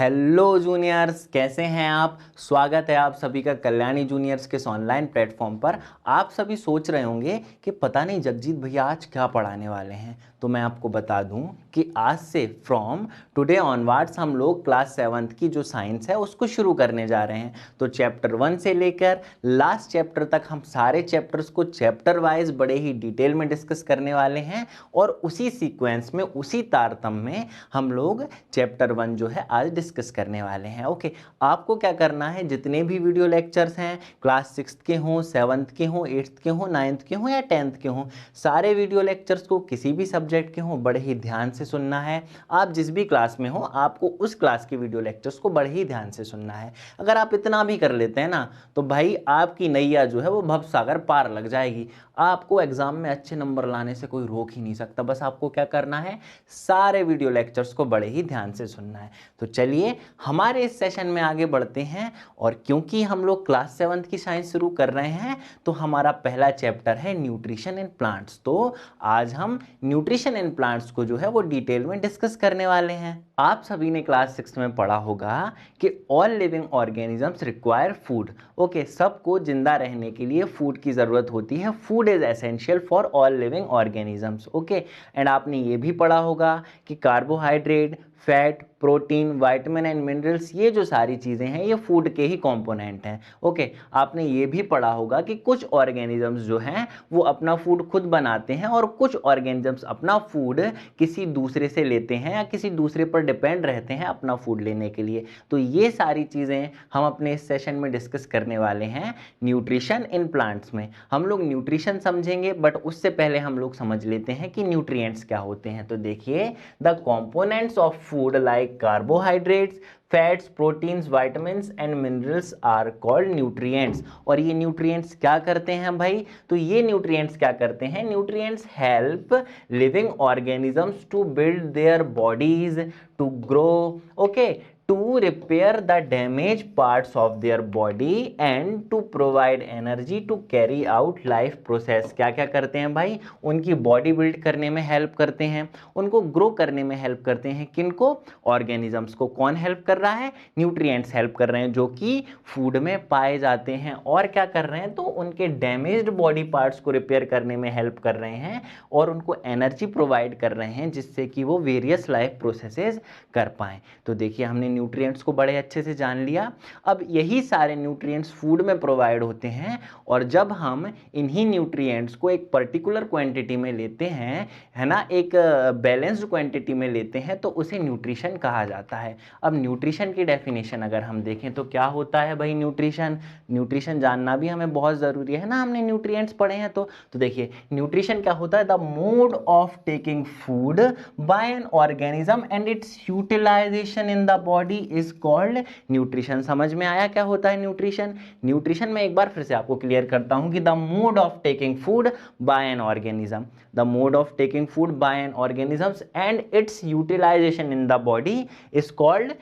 Hello juniors, कैसे हैं आप। स्वागत है आप सभी का कल्याणी जूनियर्स के इस ऑनलाइन प्लेटफॉर्म पर। आप सभी सोच रहे होंगे कि पता नहीं जगजीत भैया आज क्या पढ़ाने वाले हैं, तो मैं आपको बता दूं कि आज से फ्रॉम टुडे ऑनवर्ड्स हम लोग क्लास 7th की जो साइंस है उसको शुरू करने जा रहे हैं। तो चैप्टर 1 से लेकर लास्ट चैप्टर तक हम सारे चैप्टर्स को चैप्टर वाइज बड़े ही डिटेल में डिस्कस करने वाले हैं और उसी सीक्वेंस में, उसी तारतम्य में हम लोग चैप्टर 1 जो है आज डिस्कस करने वाले हैं। ओके, आपको क्या करना है, जितने भी वीडियो लेक्चर्स हैं, क्लास 6th के हों, 7th के हों, 8th के हों, 9th के हों या 10th के हों, सारे वीडियो लेक्चर्स को किसी भी सब्जेक्ट के हों बड़े ही ध्यान से सुनना है। आप जिस भी क्लास में हो आपको उस क्लास के वीडियो लेक्चर्स को बड़े ही ध्यान से सुनना है। अगर आप इतना भी कर लेते हैं ना तो भाई आपकी नैया जो है वो भवसागर पार लग जाएगी। आपको एग्जाम में अच्छे नंबर लाने से कोई रोक ही नहीं सकता। बस आपको क्या करना है, सारे वीडियो लेक्चर्स को बड़े ही ध्यान से सुनना है। तो चलिए हमारे इस सेशन में आगे बढ़ते हैं। और क्योंकि हम लोग क्लास 7th की साइंस शुरू कर रहे हैं तो हमारा पहला चैप्टर है न्यूट्रिशन इन प्लांट्स। तो आज हम न्यूट्रिशन इन प्लांट्स को जो है वो डिटेल में डिस्कस करने वाले हैं। आप सभी ने क्लास 6 में पढ़ा होगा कि all living organisms require food. Okay, सबको जिंदा रहने के लिए फूड की जरूरत होती है। Food is essential for all living organisms. Okay, and आपने ये भी पढ़ा होगा कि carbohydrate, fat, protein, vitamin and minerals, ये जो सारी चीज़ें हैं ये फूड के ही कंपोनेंट हैं। ओके, आपने ये भी पढ़ा होगा कि कुछ ऑर्गेनिजम्स जो हैं वो अपना फूड खुद बनाते हैं और कुछ ऑर्गेनिजम्स अपना फूड किसी दूसरे से लेते हैं या किसी दूसरे पर डिपेंड रहते हैं अपना फूड लेने के लिए। तो ये सारी चीज़ें हम अपने इस सेशन में डिस्कस करने वाले हैं न्यूट्रिशन इन प्लांट्स में। हम लोग न्यूट्रिशन समझेंगे, बट उससे पहले हम लोग समझ लेते हैं कि न्यूट्रिएंट्स क्या होते हैं। तो देखिए, the components of food like carbohydrates, fats, proteins, vitamins and minerals are called nutrients. और ये न्यूट्रिएंट्स क्या करते हैं भाई, तो ये न्यूट्रिएंट्स क्या करते हैं, nutrients help living organisms to build their bodies, to grow, okay, to repair the damaged parts of their body and to provide energy to carry out life process। क्या क्या करते हैं भाई, उनकी बॉडी बिल्ड करने में हेल्प करते हैं, उनको ग्रो करने में हेल्प करते हैं। किनको, ऑर्गेनिजम्स को। कौन हेल्प कर रहा है, न्यूट्रिएंट्स हेल्प कर रहे हैं जो कि फूड में पाए जाते हैं। और क्या कर रहे हैं, तो उनके डैमेज्ड बॉडी पार्ट्स को रिपेयर करने में हेल्प कर रहे हैं और उनको एनर्जी प्रोवाइड कर रहे हैं जिससे कि वो वेरियस लाइफ प्रोसेसेस कर पाएं। तो देखिए, हमने न्यूट्रिएंट्स को बड़े अच्छे से जान लिया। अब यही सारे न्यूट्रिएंट्स फूड में प्रोवाइड होते हैं और जब हम इन्हीं न्यूट्रिएंट्स को एक पर्टिकुलर क्वांटिटी में लेते हैं, है ना, एक बैलेंस्ड क्वांटिटी में लेते हैं, तो उसे न्यूट्रिशन कहा जाता है। अब न्यूट्रिशन की डेफिनेशन अगर हम देखें तो क्या होता है भाई न्यूट्रिशन। न्यूट्रिशन जानना भी हमें बहुत ज़रूरी है ना, हमने न्यूट्रिएंट्स पढ़े हैं। तो देखिए, न्यूट्रिशन क्या होता है, the mode of taking food by an organism and its utilisation in the body is called nutrition. समझ में आया क्या होता है न्यूट्रिशन। न्यूट्रिशन में एक बार फिर से आपको क्लियर करता हूं कि the mode of taking food by an organism, the mode of taking food by an organisms and its utilisation in the body is called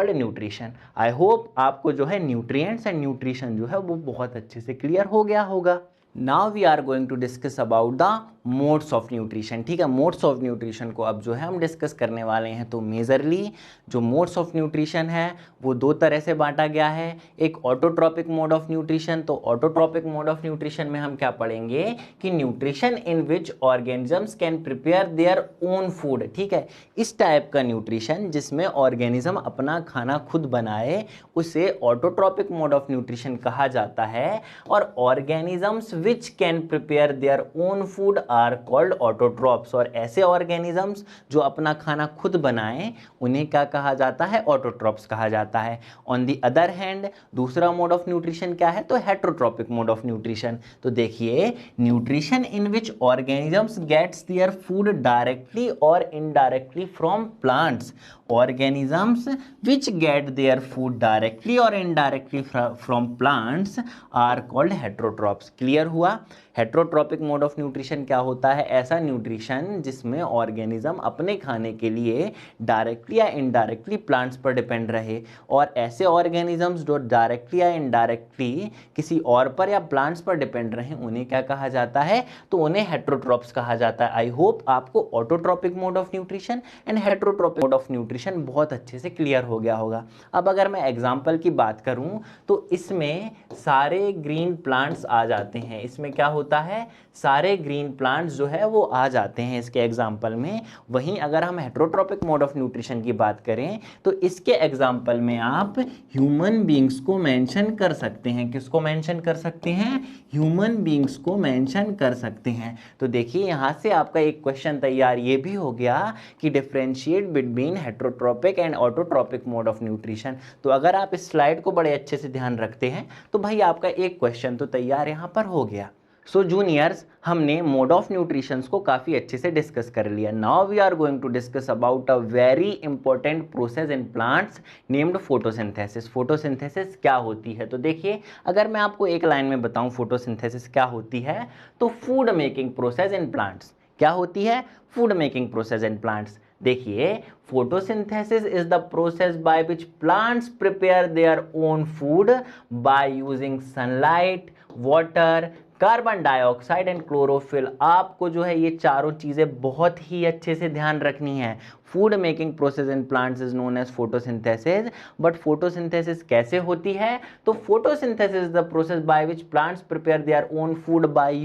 nutrition. I hope आपको जो है न्यूट्रिएंट्स एंड न्यूट्रिशन जो है वो बहुत अच्छे से क्लियर हो गया होगा। Now we are going to discuss about the modes of nutrition. ठीक है, मोड्स ऑफ न्यूट्रिशन को अब जो है हम डिस्कस करने वाले हैं। तो मेजरली जो मोड्स ऑफ न्यूट्रिशन है वो दो तरह से बांटा गया है। एक ऑटोट्रॉपिक मोड ऑफ न्यूट्रिशन। तो ऑटोट्रॉपिक मोड ऑफ न्यूट्रिशन में हम क्या पढ़ेंगे कि nutrition in which organisms can prepare their own food. ठीक है, इस टाइप का न्यूट्रिशन जिसमें ऑर्गेनिज्म अपना खाना खुद बनाए उसे ऑटोट्रॉपिक मोड ऑफ न्यूट्रिशन कहा जाता है। और organisms which can prepare their own food are called autotrophs. और ऐसे ऑर्गेनिजम्स जो अपना खाना खुद बनाएं उन्हें क्या कहा जाता है, ऑटोट्रॉप्स कहा जाता है। ऑन द अदर हैंड दूसरा मोड ऑफ न्यूट्रिशन क्या है, तो हेट्रोट्रॉपिक मोड ऑफ न्यूट्रिशन। तो देखिए, nutrition in which organisms gets their food directly or indirectly from plants. organisms which get their food directly or indirectly from plants are called heterotrophs। Clear हुआ। Heterotrophic mode of nutrition क्या होता है? ऐसा nutrition जिसमें organism अपने खाने के लिए डायरेक्टली या इनडायरेक्टली प्लांट्स पर डिपेंड रहे, और ऐसे ऑर्गेनिजम्स जो डायरेक्टली या इनडायरेक्टली किसी और पर या प्लांट्स पर डिपेंड रहे उन्हें क्या कहा जाता है? तो उन्हें हेट्रोट्रॉप्स कहा जाता है। आई होप आपको autotrophic mode of nutrition and heterotrophic mode of nutrition बहुत अच्छे से क्लियर हो गया होगा। अब अगर मैं एग्जाम्पल की बात करूं तो इसमें सारे ग्रीन प्लांट्स आ जाते हैं। इसमें क्या होता है? सारे ग्रीन प्लांट्स जो है वो आ जाते हैं इसके एग्जाम्पल में। वहीं अगर हम हेट्रोट्रॉपिक मोड ऑफ न्यूट्रिशन की बात करें तो इसके एग्जाम्पल में आप ह्यूमन बींग्स को मेंशन कर सकते हैं। किसको मेंशन कर सकते हैं? ह्यूमन बींग्स को मेंशन कर सकते हैं। तो देखिए यहाँ से आपका एक क्वेश्चन तैयार ये भी हो गया कि differentiate between heterotrophic and autotrophic mode of nutrition. तो अगर आप इस स्लाइड को बड़े अच्छे से ध्यान रखते हैं तो भाई आपका एक क्वेश्चन तो तैयार यहाँ पर हो गया। सो जूनियर्स, हमने मोड ऑफ न्यूट्रिशंस को काफ़ी अच्छे से डिस्कस कर लिया। Now we are going to discuss about a very important process in plants named photosynthesis. Photosynthesis क्या होती है? तो देखिए, अगर मैं आपको एक लाइन में बताऊं फोटोसिंथेसिस क्या होती है, तो food making process in plants. क्या होती है? Food making process in plants. देखिए, photosynthesis is the process by which plants prepare their own food by using sunlight, water, carbon dioxide and chlorophyll. आपको जो है ये चारों चीजें बहुत ही अच्छे से ध्यान रखनी है। Food making process in plants is known as photosynthesis. But photosynthesis कैसे होती है? तो photosynthesis is the process by which plants prepare their own food by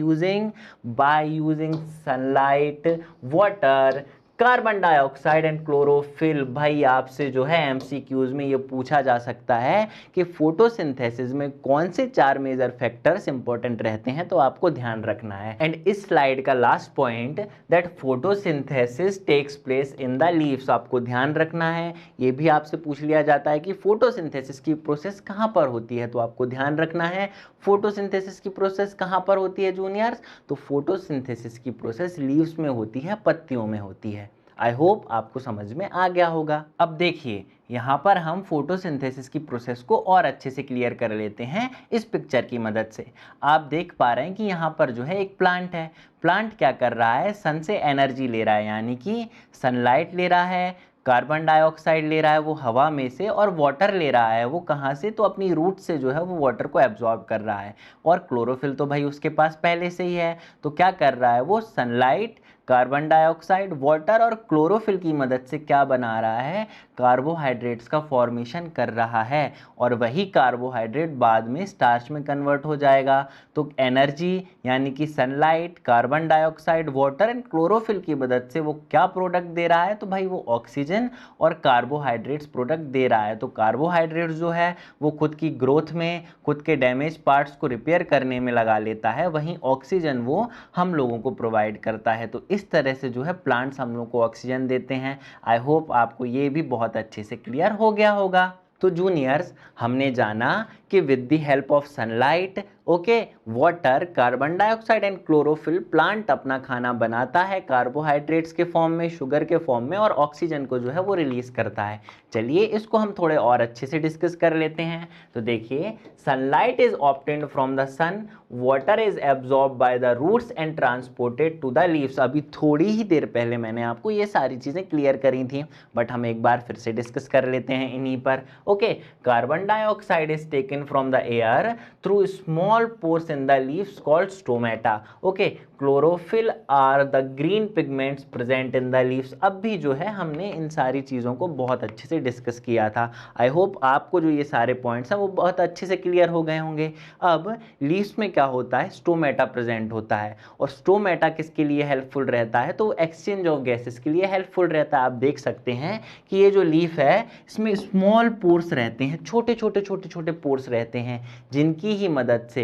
using sunlight, water, carbon dioxide and chlorophyll. भाई आपसे जो है एमसीक्यूज में ये पूछा जा सकता है कि फोटोसिंथेसिस में कौन से चार मेजर फैक्टर्स इंपॉर्टेंट रहते हैं, तो आपको ध्यान रखना है। एंड इस स्लाइड का last point that photosynthesis takes place in the leaves, आपको ध्यान रखना है। ये भी आपसे पूछ लिया जाता है कि फोटोसिंथेसिस की प्रोसेस कहाँ पर होती है, तो आपको ध्यान रखना है फोटोसिंथेसिस की प्रोसेस कहाँ पर होती है जूनियर्स? तो फोटोसिंथेसिस की प्रोसेस लीव्स में होती है, पत्तियों में होती है। आई होप आपको समझ में आ गया होगा। अब देखिए, यहाँ पर हम फोटोसिंथेसिस की प्रोसेस को और अच्छे से क्लियर कर लेते हैं इस पिक्चर की मदद से। आप देख पा रहे हैं कि यहाँ पर जो है एक प्लांट है। प्लांट क्या कर रहा है? सन से एनर्जी ले रहा है, यानी कि सनलाइट ले रहा है, कार्बन डाइऑक्साइड ले रहा है वो हवा में से, और वाटर ले रहा है वो कहाँ से? तो अपनी रूट से जो है वो वाटर को एब्जॉर्ब कर रहा है। और क्लोरोफिल तो भाई उसके पास पहले से ही है। तो क्या कर रहा है वो? सनलाइट, कार्बन डाइऑक्साइड, वाटर और क्लोरोफिल की मदद से क्या बना रहा है? कार्बोहाइड्रेट्स का फॉर्मेशन कर रहा है, और वही कार्बोहाइड्रेट बाद में स्टार्च में कन्वर्ट हो जाएगा। तो एनर्जी यानी कि sunlight, carbon dioxide, water and chlorophyll की मदद से वो क्या प्रोडक्ट दे रहा है? तो भाई वो ऑक्सीजन और कार्बोहाइड्रेट्स प्रोडक्ट दे रहा है। तो कार्बोहाइड्रेट्स जो है वो खुद की ग्रोथ में, खुद के डैमेज पार्ट्स को रिपेयर करने में लगा लेता है, वहीं ऑक्सीजन वो हम लोगों को प्रोवाइड करता है। तो इस तरह से जो है प्लांट्स हम लोग को ऑक्सीजन देते हैं। आई होप आपको ये भी बहुत अच्छे से क्लियर हो गया होगा। तो जूनियर्स, हमने जाना कि with the help of sunlight, okay, water, carbon dioxide and chlorophyll plant अपना खाना बनाता है कार्बोहाइड्रेट्स के फॉर्म में, शुगर के फॉर्म में, और ऑक्सीजन को जो है वो रिलीज करता है। चलिए इसको हम थोड़े और अच्छे से डिस्कस कर लेते हैं। तो देखिए, sunlight is obtained from the sun, water is absorb by the roots and transported to the leaves. अभी थोड़ी ही देर पहले मैंने आपको ये सारी चीजें क्लियर करी थी, बट हम एक बार फिर से डिस्कस कर लेते हैं इन्हीं पर। Okay, carbon dioxide is taken from the air through small pores in the leaves called stomata. Okay, chlorophyll are the green pigments present in the leaves. अब भी जो है हमने इन सारी चीज़ों को बहुत अच्छे से डिस्कस किया था। आई होप आपको जो ये सारे पॉइंट्स हैं वो बहुत अच्छे से क्लियर हो गए होंगे। अब लीव्स में क्या होता है? स्टोमेटा प्रेजेंट होता है, और स्टोमेटा किसके लिए हेल्पफुल रहता है? तो एक्सचेंज ऑफ गैसेस के लिए हेल्पफुल रहता है। आप देख सकते हैं कि ये जो लीफ है इसमें स्मॉल पोर्स रहते हैं, छोटे छोटे पोर्स रहते हैं, जिनकी ही मदद से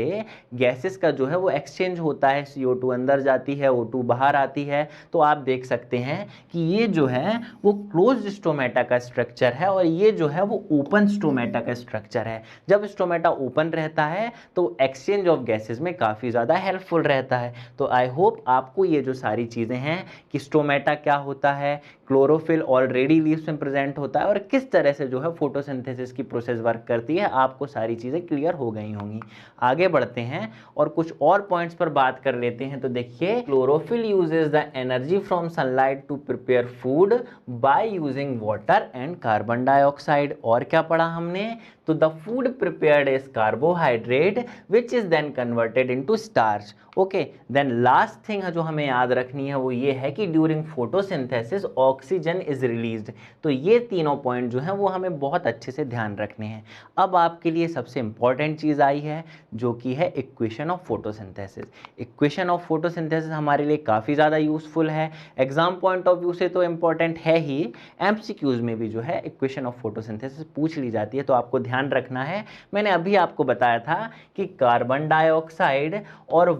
गैसेस का जो है वो एक्सचेंज होता है। CO2 अंदर जाती है, O2 बाहर आती है। तो आप देख सकते हैं कि ये जो है वो क्लोज्ड स्टोमेटा का स्ट्रक्चर है, और ये जो है वो ओपन स्टोमेटा का स्ट्रक्चर है। जब स्टोमेटा ओपन रहता है तो एक्सचेंज ऑफ गैसेस में काफ़ी ज़्यादा हेल्पफुल रहता है। तो आई होप आपको ये जो सारी चीज़ें हैं कि स्टोमेटा क्या होता है, क्लोरोफिल ऑलरेडी लीव्स में प्रेजेंट होता है, और किस तरह से जो है फोटोसिंथेसिस की प्रोसेस वर्क करती है, आपको सारी चीज़ें क्लियर हो गई होंगी। आगे आगे बढ़ते हैं और कुछ और पॉइंट्स पर बात कर लेते हैं। तो देखिए, chlorophyll uses the energy from sunlight to prepare food by using water and carbon dioxide. और क्या पढ़ा हमने? तो the food prepared is carbohydrate which is then converted into starch. Okay, then last thing जो हमें याद रखनी है वो ये है कि during photosynthesis oxygen is released. तो ये तीनों पॉइंट जो हैं वो हमें बहुत अच्छे से ध्यान रखने हैं। अब आपके लिए सबसे इंपॉर्टेंट चीज़ आई है जो कि है equation of photosynthesis. Equation of photosynthesis हमारे लिए काफ़ी ज़्यादा यूजफुल है, एग्जाम पॉइंट ऑफ व्यू से तो इंपॉर्टेंट है ही, एमसीक्यूज में भी जो है इक्वेशन ऑफ फोटोसिंथेसिस पूछ ली जाती है। तो आपको ध्यान रखना है, मैंने अभी आपको बताया था कि कार्बन डाइऑक्साइड और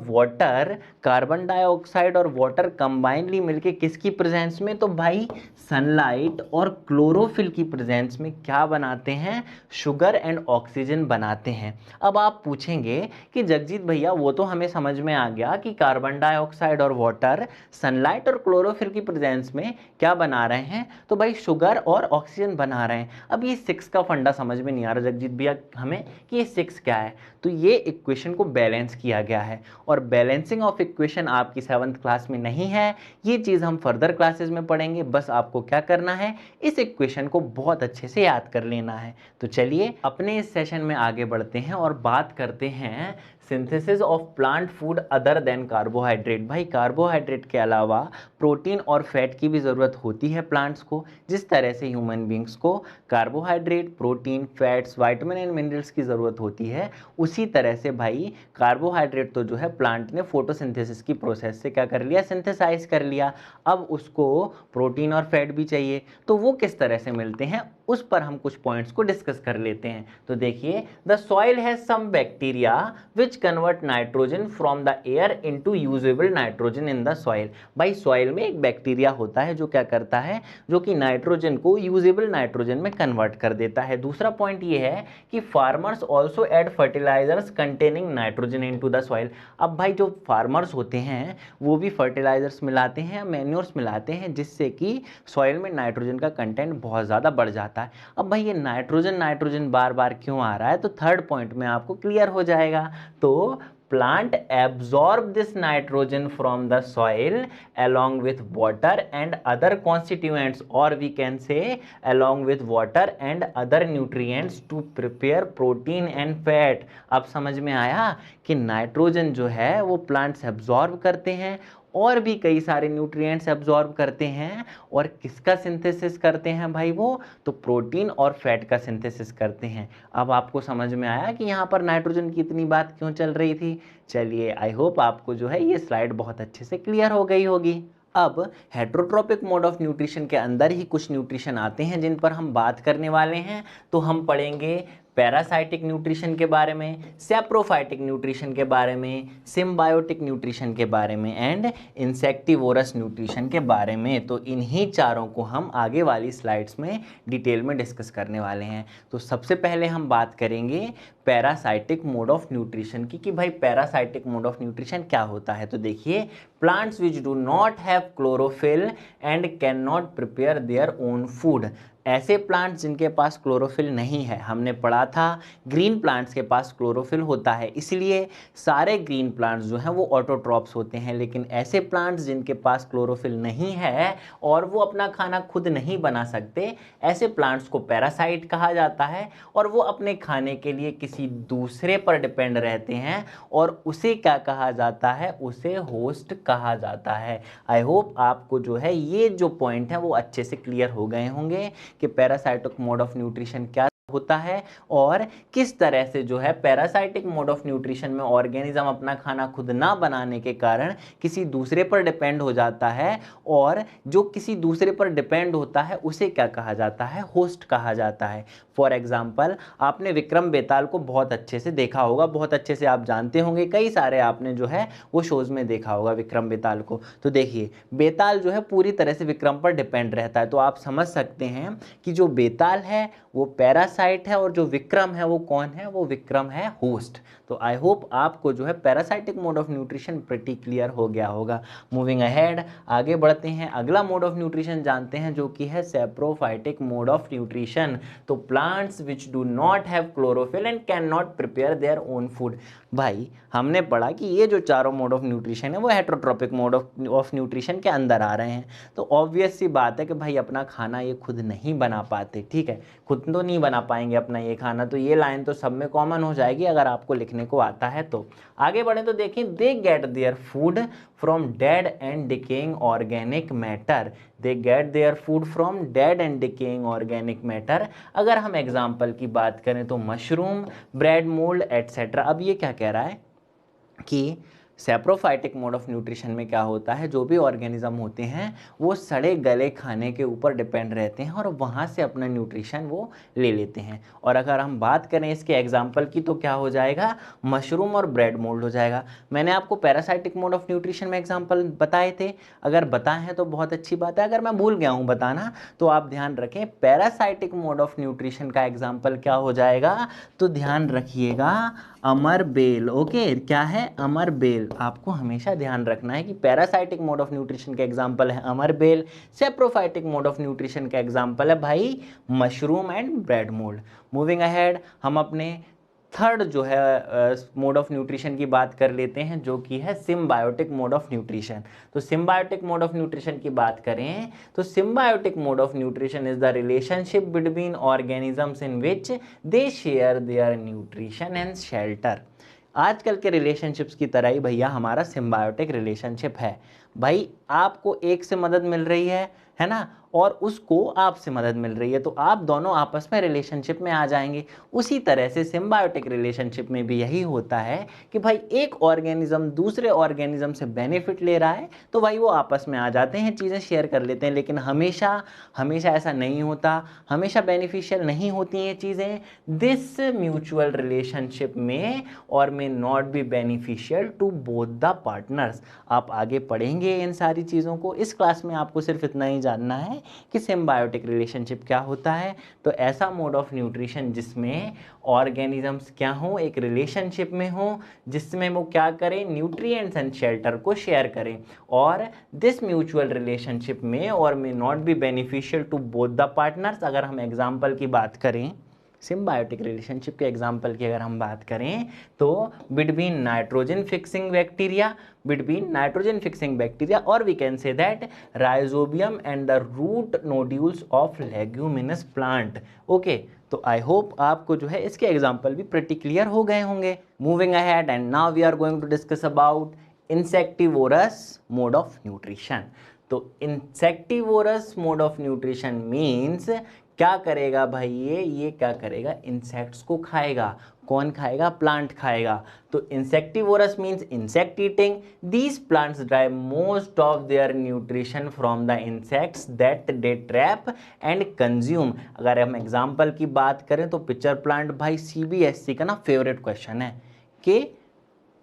वाटर कंबाइनली मिलके किसकी प्रेजेंस में? तो भाई सनलाइट और क्लोरोफिल की प्रेजेंस में क्या बनाते हैं? शुगर एंड ऑक्सीजन बनाते हैं। अब आप पूछेंगे कि जगजीत भैया वो तो हमें समझ में आ गया कि कार्बन डाइऑक्साइड और वाटर सनलाइट और क्लोरोफिल की प्रेजेंस में क्या बना रहे हैं? तो भाई शुगर और ऑक्सीजन बना रहे हैं। अब ये 6 का फंडा समझ में नहीं आ रहा जगजीत भैया हमें कि ये 6 क्या है। तो ये इक्वेशन को बैलेंस किया गया है, और बैलेंसिंग ऑफ इक्वेशन आपकी 7th क्लास में नहीं है, ये चीज़ हम फर्दर क्लासेस में पढ़ेंगे। बस आपको क्या करना है, इस इक्वेशन को बहुत अच्छे से याद कर लेना है। तो चलिए अपने इस सेशन में आगे बढ़ते हैं और बात करते हैं synthesis of plant food other than carbohydrate. भाई कार्बोहाइड्रेट के अलावा प्रोटीन और फैट की भी ज़रूरत होती है प्लांट्स को। जिस तरह से ह्यूमन बींग्स को carbohydrate, protein, fats, vitamin and minerals की ज़रूरत होती है, उसी तरह से भाई कार्बोहाइड्रेट तो जो है प्लांट ने फोटोसिंथेसिस की प्रोसेस से क्या कर लिया? सिंथेसाइज कर लिया। अब उसको प्रोटीन और फैट भी चाहिए, तो वो किस तरह से मिलते हैं उस पर हम कुछ पॉइंट्स को डिस्कस कर लेते हैं। तो देखिए, the soil has some bacteria which convert nitrogen from the air into usable nitrogen in the soil. भाई सॉइल में एक बैक्टीरिया होता है जो क्या करता है, जो कि नाइट्रोजन को यूजेबल नाइट्रोजन में कन्वर्ट कर देता है। दूसरा पॉइंट ये है कि farmers also add fertilisers containing nitrogen into the soil. अब भाई जो फार्मर्स होते हैं वो भी फर्टिलाइजर्स मिलाते हैं, मैन्योर्स मिलाते हैं, जिससे कि सॉइल में नाइट्रोजन का कंटेंट बहुत ज़्यादा बढ़ जाता है। अब भाई ये नाइट्रोजन बार बार क्यों आ रहा है, तो थर्ड पॉइंट में आपको क्लियर हो जाएगा। तो plant absorb this nitrogen from the soil along with water and other constituents, or we can say along with water and other nutrients to prepare protein and fat। अब समझ में आया कि नाइट्रोजन जो है वो प्लांट्स एब्जॉर्ब करते हैं और भी कई सारे न्यूट्रिएंट्स एब्जॉर्ब करते हैं, और किसका सिंथेसिस करते हैं भाई? वो तो प्रोटीन और फैट का सिंथेसिस करते हैं। अब आपको समझ में आया कि यहाँ पर नाइट्रोजन की इतनी बात क्यों चल रही थी। चलिए, आई होप आपको जो है ये स्लाइड बहुत अच्छे से क्लियर हो गई होगी। अब हेट्रोट्रोपिक मोड ऑफ न्यूट्रिशन के अंदर ही कुछ न्यूट्रिशन आते हैं जिन पर हम बात करने वाले हैं। तो हम पढ़ेंगे पैरासाइटिक न्यूट्रिशन के बारे में, सैप्रोफाइटिक न्यूट्रिशन के बारे में, सिम्बायोटिक न्यूट्रिशन के बारे में एंड इंसेक्टिवोरस न्यूट्रिशन के बारे में। तो इन्हीं चारों को हम आगे वाली स्लाइड्स में डिटेल में डिस्कस करने वाले हैं। तो सबसे पहले हम बात करेंगे पैरासाइटिक मोड ऑफ न्यूट्रिशन की, कि भाई पैरासाइटिक मोड ऑफ न्यूट्रिशन क्या होता है। तो देखिए, plants which do not have chlorophyll and can not prepare their own food. ऐसे प्लांट्स जिनके पास क्लोरोफिल नहीं है, हमने पढ़ा था ग्रीन प्लांट्स के पास क्लोरोफिल होता है, इसलिए सारे ग्रीन प्लांट्स जो हैं वो ऑटोट्रॉप्स होते हैं। लेकिन ऐसे प्लांट्स जिनके पास क्लोरोफिल नहीं है और वो अपना खाना खुद नहीं बना सकते, ऐसे प्लांट्स को पैरासाइट कहा जाता है, और वो अपने खाने के लिए किसी दूसरे पर डिपेंड रहते हैं, और उसे क्या कहा जाता है? उसे होस्ट कहा जाता है। आई होप आपको जो है ये जो पॉइंट है वो अच्छे से क्लियर हो गए होंगे कि पैरासाइटिक मोड ऑफ न्यूट्रिशन क्या होता है, और किस तरह से जो है पैरासाइटिक मोड ऑफ न्यूट्रिशन में ऑर्गेनिज्म अपना खाना खुद ना बनाने के कारण किसी दूसरे पर डिपेंड हो जाता है, और जो किसी दूसरे पर डिपेंड होता है उसे क्या कहा जाता है? होस्ट कहा जाता है। फॉर एग्जाम्पल, आपने विक्रम बेताल को बहुत अच्छे से देखा होगा, बहुत अच्छे से आप जानते होंगे, कई सारे आपने जो है वो शोज़ में देखा होगा विक्रम बेताल को। तो देखिए, बेताल जो है पूरी तरह से विक्रम पर डिपेंड रहता है। तो आप समझ सकते हैं कि जो बेताल है वो पैरासाइट पैरासाइट है और जो विक्रम है वो कौन है, वो विक्रम है होस्ट। तो आई होप आपको जो है parasitic mode of nutrition pretty clear हो गया होगा। मूविंग अहेड, आगे बढ़ते हैं, अगला मोड ऑफ न्यूट्रिशन जानते हैं जो कि है सैप्रोफाइटिक मोड ऑफ न्यूट्रिशन। तो plants which do not have chlorophyll and can not prepare their own food. भाई हमने पढ़ा कि ये जो चारों मोड ऑफ न्यूट्रिशन है वो हेटरोट्रॉपिक मोड ऑफ न्यूट्रिशन के अंदर आ रहे हैं। तो ऑब्वियस सी बात है कि भाई अपना खाना ये खुद नहीं बना पाते, ठीक है, खुद तो नहीं बना पाएंगे अपना ये खाना। तो ये लाइन तो सब में कॉमन हो जाएगी अगर आपको लिखने को आता है तो। आगे बढ़े तो देखें, they get their food from dead and decaying organic matter. They get their food from dead and decaying organic matter. अगर हम एग्जाम्पल की बात करें तो मशरूम, ब्रेड मोल्ड एट्सेट्रा। अब ये क्या कह रहा है कि सैप्रोफाइटिक मोड ऑफ न्यूट्रिशन में क्या होता है, जो भी ऑर्गेनिज्म होते हैं वो सड़े गले खाने के ऊपर डिपेंड रहते हैं और वहाँ से अपना न्यूट्रिशन वो ले लेते हैं। और अगर हम बात करें इसके एग्जाम्पल की तो क्या हो जाएगा, मशरूम और ब्रेड मोल्ड हो जाएगा। मैंने आपको पैरासाइटिक मोड ऑफ न्यूट्रिशन में एग्जाम्पल बताए थे, अगर बताए हैं तो बहुत अच्छी बात है, अगर मैं भूल गया हूँ बताना तो आप ध्यान रखें। पैरासाइटिक मोड ऑफ न्यूट्रिशन का एग्जाम्पल क्या हो जाएगा, तो ध्यान रखिएगा अमर बेल। ओके, क्या है, अमर बेल। आपको हमेशा ध्यान रखना है कि पैरासाइटिक मोड ऑफ न्यूट्रिशन का एग्जांपल है अमर बेल, सेप्रोफाइटिक मोड ऑफ न्यूट्रिशन का एग्जांपल है भाई mushroom and bread mould. Moving ahead, हम अपने थर्ड जो है मोड ऑफ न्यूट्रिशन की बात कर लेते हैं जो कि है सिम्बायोटिक मोड ऑफ न्यूट्रिशन। तो सिम्बायोटिक मोड ऑफ न्यूट्रिशन की बात करें तो symbiotic mode of nutrition is the relationship between organisms in which they share their nutrition and shelter. आजकल के रिलेशनशिप्स की तरह ही भैया हमारा सिम्बायोटिक रिलेशनशिप है। भाई आपको एक से मदद मिल रही है ना, और उसको आपसे मदद मिल रही है, तो आप दोनों आपस में रिलेशनशिप में आ जाएंगे। उसी तरह से सिम्बायोटिक रिलेशनशिप में भी यही होता है कि भाई एक ऑर्गेनिज्म दूसरे ऑर्गेनिज्म से बेनिफिट ले रहा है तो भाई वो आपस में आ जाते हैं, चीज़ें शेयर कर लेते हैं। लेकिन हमेशा हमेशा ऐसा नहीं होता, हमेशा बेनिफिशियल नहीं होती हैं चीज़ें। दिस म्यूचुअल रिलेशनशिप में और may not be beneficial to both the partners. आप आगे पढ़ेंगे इन सारी चीज़ों को, इस क्लास में आपको सिर्फ इतना ही जानना है कि सिम्बायोटिक रिलेशनशिप क्या होता है। तो ऐसा मोड ऑफ न्यूट्रिशन जिसमें ऑर्गेनिजम्स क्या हो, एक रिलेशनशिप में हो, जिसमें वो क्या करें, न्यूट्रिएंट्स एंड शेल्टर को शेयर करें। और दिस म्यूचुअल रिलेशनशिप में और may not be beneficial to both the partners. अगर हम एग्जाम्पल की बात करें, सिम्बायोटिक रिलेशनशिप के एग्जाम्पल की अगर हम बात करें तो बिटवीन नाइट्रोजन फिक्सिंग बैक्टीरिया और we can say that rhizobium and the root nodules of leguminous plant. Okay, तो आई होप आपको जो है इसके एग्जाम्पल भी प्रीटी क्लियर हो गए होंगे। Moving ahead and now we are going to discuss about insectivorous mode of nutrition. तो insectivorous mode of nutrition means क्या करेगा भाई, ये क्या करेगा, इंसेक्ट्स को खाएगा। कौन खाएगा, प्लांट खाएगा। तो insectivorous means insect eating. These plants drive most of their nutrition from the insects that they trap and consume. अगर हम एग्जाम्पल की बात करें तो पिक्चर प्लांट भाई CBSE का ना फेवरेट क्वेश्चन है कि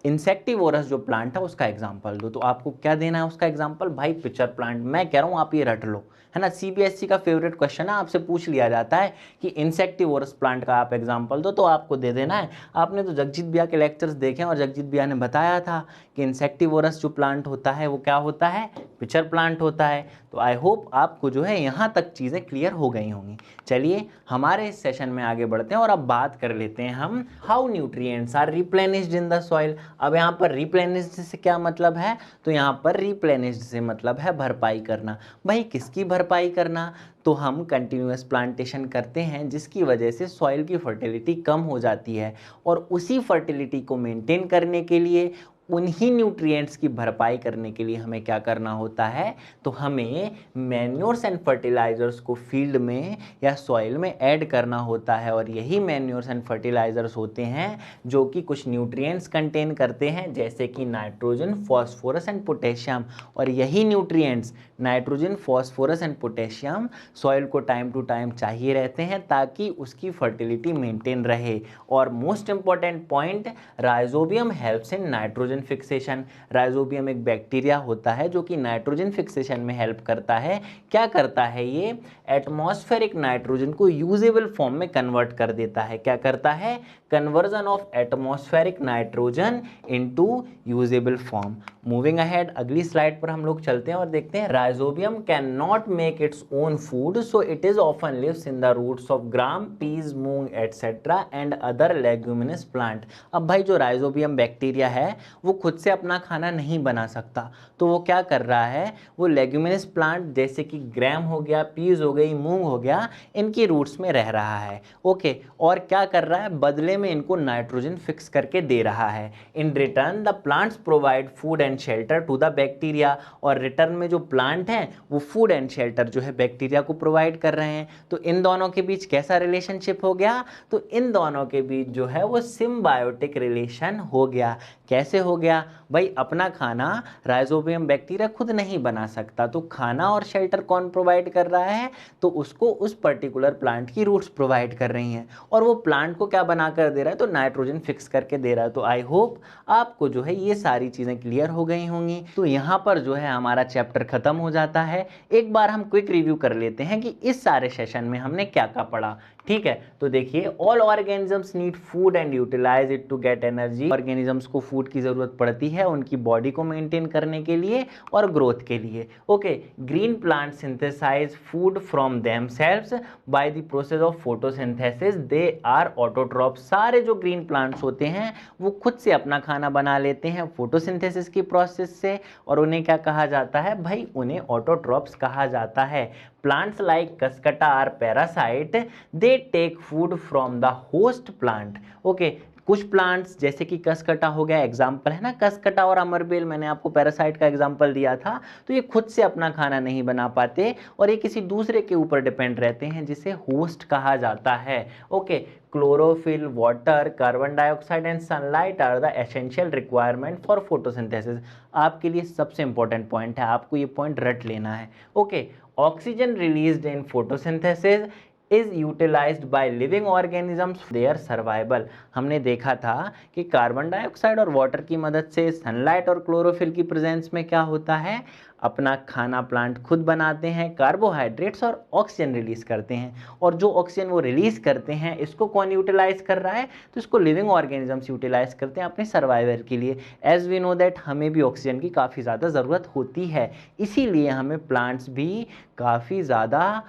इंसेक्टिवोरस जो प्लांट है उसका एग्जाम्पल दो। तो आपको क्या देना है उसका एग्जाम्पल, भाई पिक्चर प्लांट। मैं कह रहा हूँ आप ये रट लो, है ना, CBSE का फेवरेट क्वेश्चन है, आपसे पूछ लिया जाता है कि इंसेक्टिवोरस प्लांट का आप एग्जाम्पल दो, तो आपको दे देना है। आपने तो जगजीत भैया के लेक्चर्स देखे और जगजीत भैया ने बताया था कि इंसेक्टिवोरस जो प्लांट होता है वो क्या होता है, पिक्चर प्लांट होता है। तो आई होप आपको जो है यहाँ तक चीज़ें क्लियर हो गई होंगी। चलिए हमारे इस सेशन में आगे बढ़ते हैं और अब बात कर लेते हैं हम how nutrients are replenished in the soil. अब यहाँ पर रिप्लेनिश्ड से क्या मतलब है, तो यहाँ पर रिप्लेनिश्ड से मतलब है भरपाई करना। भाई किसकी भरपाई करना, तो हम कंटिन्यूअस प्लांटेशन करते हैं जिसकी वजह से सॉइल की फर्टिलिटी कम हो जाती है, और उसी फर्टिलिटी को मेंटेन करने के लिए, उन्हीं न्यूट्रिएंट्स की भरपाई करने के लिए हमें क्या करना होता है, तो हमें मैन्योर्स एंड फर्टिलाइजर्स को फील्ड में या सॉइल में ऐड करना होता है। और यही मैन्योर्स एंड फर्टिलाइजर्स होते हैं जो कि कुछ न्यूट्रिएंट्स कंटेन करते हैं, जैसे कि नाइट्रोजन, फॉस्फोरस एंड पोटेशियम। और यही nutrients nitrogen, phosphorus and potassium soil को टाइम टू टाइम चाहिए रहते हैं ताकि उसकी फर्टिलिटी मेंटेन रहे। और most important point, rhizobium helps in nitrogen nitrogen fixation. Rhizobium एक बैक्टीरिया होता है जो कि नाइट्रोजन फिक्सेशन में हेल्प करता है। क्या करता है ये? एटमॉस्फेरिक नाइट्रोजन को यूजेबल फॉर्म में कन्वर्ट कर देता है। क्या करता है? Conversion of atmospheric nitrogen into usable form. Moving ahead, अगली स्लाइड पर हम लोग चलते हैं और देखते हैं rhizobium can not make its own food, so it is often lives in the roots of gram, peas, moong etcetera and other leguminous plant. अब भाई जो राइजोबियम बैक्टीरिया है वो खुद से अपना खाना नहीं बना सकता, तो वो क्या कर रहा है? वो लेग्यूमिनस प्लांट जैसे कि ग्राम हो गया, पीज हो गई, मूंग हो गया, इनकी रूट्स में रह रहा है। ओके, और क्या कर रहा है? बदले में इनको नाइट्रोजन फिक्स करके दे रहा है। In return the plants provide food and shelter to the bacteria, और रिटर्न में जो प्लांट हैं वो फूड एंड शेल्टर जो है बैक्टीरिया को प्रोवाइड कर रहे हैं। तो इन दोनों के बीच कैसा रिलेशनशिप हो गया? तो इन दोनों के बीच जो है वो सिम्बायोटिक रिलेशन हो गया। कैसे हो गया भाई? अपना खाना राइजोबियम बैक्टीरिया खुद नहीं बना सकता, तो खाना और शेल्टर कौन प्रोवाइड कर रहा है? तो उसको उस पर्टिकुलर प्लांट की रूट्स प्रोवाइड कर रही हैं, और वो प्लांट को क्या बना कर दे रहा है? तो नाइट्रोजन फिक्स करके दे रहा है। तो आई होप आपको जो है ये सारी चीज़ें क्लियर हो गई होंगी। तो यहाँ पर जो है हमारा चैप्टर खत्म हो जाता है। एक बार हम क्विक रिव्यू कर लेते हैं कि इस सारे सेशन में हमने क्या क्या पढ़ा। ठीक है, तो देखिए, all organisms need food and utilise it to get energy. Organisms को फूड की जरूरत पड़ती है उनकी बॉडी को मेंटेन करने के लिए और ग्रोथ के लिए। Okay, green plant synthesise food from themselves by the process of photosynthesis, they are autotroph. सारे जो ग्रीन प्लांट्स होते हैं वो खुद से अपना खाना बना लेते हैं फोटोसिंथेसिस की प्रोसेस से, और उन्हें क्या कहा जाता है भाई? उन्हें ऑटोट्रॉप्स कहा जाता है। Plants like Cuscuta are parasite, they take food from the host plant. Okay, कुछ प्लांट्स जैसे कि कसकटा हो गया, एग्जाम्पल है ना, कसकटा और अमरबेल, मैंने आपको पैरासाइट का एग्जाम्पल दिया था। तो ये खुद से अपना खाना नहीं बना पाते और ये किसी दूसरे के ऊपर डिपेंड रहते हैं जिसे होस्ट कहा जाता है। Okay, chlorophyll, water, carbon dioxide and sunlight are the essential requirement for photosynthesis. आपके लिए सबसे इंपॉर्टेंट पॉइंट है, आपको ये पॉइंट रट लेना है। Okay, oxygen released in photosynthesis is utilized by living organisms their survival. हमने देखा था कि कार्बन डाइऑक्साइड और वाटर की मदद से सनलाइट और क्लोरोफिल की प्रेजेंस में क्या होता है? अपना खाना प्लांट खुद बनाते हैं, कार्बोहाइड्रेट्स और ऑक्सीजन रिलीज करते हैं, और जो ऑक्सीजन वो रिलीज करते हैं इसको कौन यूटिलाइज कर रहा है? तो इसको लिविंग ऑर्गेनिजम्स यूटिलाइज करते हैं अपने सर्वाइवल के लिए। एज वी नो दैट हमें भी ऑक्सीजन की काफ़ी ज़्यादा ज़रूरत होती है, इसीलिए हमें प्लांट्स भी काफ़ी ज़्यादा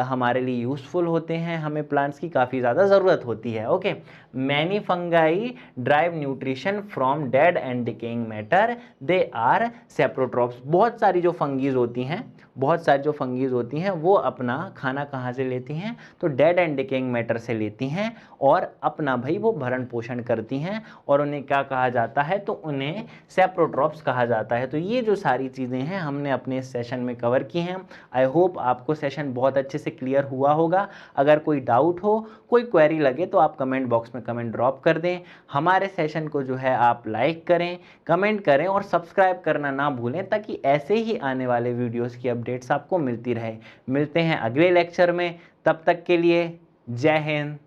हमारे लिए यूज़फुल होते हैं, हमें प्लांट्स की काफ़ी ज़्यादा ज़रूरत होती है। Okay, many fungi derive nutrition from dead and decaying matter, they are saprotrophs. बहुत सारी जो फंगीज होती हैं, बहुत सारी जो फंगीज होती हैं वो अपना खाना कहाँ से लेती हैं? तो डेड एंड डिकेइंग मैटर से लेती हैं, और अपना भाई वो भरण पोषण करती हैं, और उन्हें क्या कहा जाता है? तो उन्हें सेप्रोट्रॉप्स कहा जाता है। तो ये जो सारी चीज़ें हैं हमने अपने इस सेशन में कवर की हैं। आई होप आपको सेशन बहुत अच्छे से क्लियर हुआ होगा। अगर कोई डाउट हो, कोई क्वेरी लगे तो आप कमेंट बॉक्स में कमेंट ड्रॉप कर दें। हमारे सेशन को जो है आप लाइक करें, कमेंट करें और सब्सक्राइब करना ना भूलें, ताकि ऐसे ही आने वाले वीडियोस की अपडेट्स आपको मिलती रहे। मिलते हैं अगले लेक्चर में, तब तक के लिए जय हिंद।